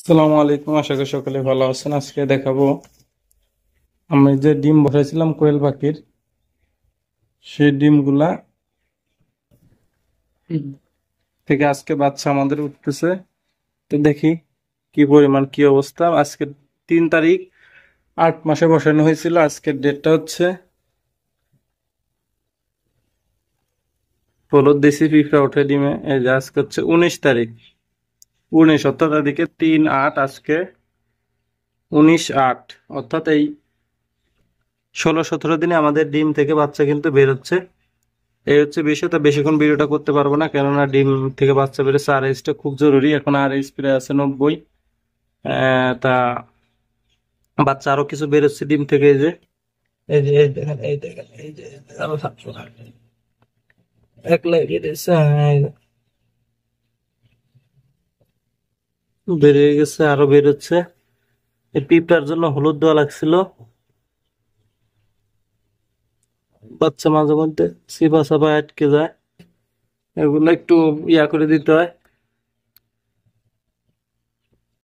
আসসালামু আলাইকুম, আশা করি সকলে ভালো আছেন। আজকে দেখাবো আমি যে ডিম বসাইছিলাম কোয়েল পাখির, সেই ডিমগুলা থেকে আজকে বাচ্চা আমাদের উঠতেছে। তো দেখি কি পরিমাণ কি অবস্থা। আজকে 3 তারিখ, 8 মাসে বসানো হয়েছিল। আজকের ডেটটা হচ্ছে হলুদ দেশি পিঁপড়া ওঠে ডিমে। এই যে আজকে হচ্ছে 19 তারিখ, 19 অর্থাৎ এদিকে 3/8, আজকে 19/8, অর্থাৎ এই 16-17 দিনে আমাদের ডিম থেকে বাচ্চা কিন্তু বেরোচ্ছে। এই হচ্ছে বিষয়। তা বেশিক্ষণ ভিডিওটা করতে পারবো না, কেননা ডিম থেকে বাচ্চা বেরোচ্ছে। আরএইচটা খুব জরুরি। এখন আরএইচ প্রায় আছে 90। তা বাচ্চা আরো কিছু বেরোচ্ছে ডিম থেকে। এই দেখেন, এই দেখেন, এই যে আরো এক লাইট দিচ্ছে, বেরিয়ে গেছে, আরো বেরোচ্ছে। এই পিঁপড়ার জন্য হলুদ দেওয়া লাগছিল। বাচ্চা মাঝে মধ্যে সিপা সাপা আটকে যায়, এগুলো একটু ইয়া করে দিতে হয়।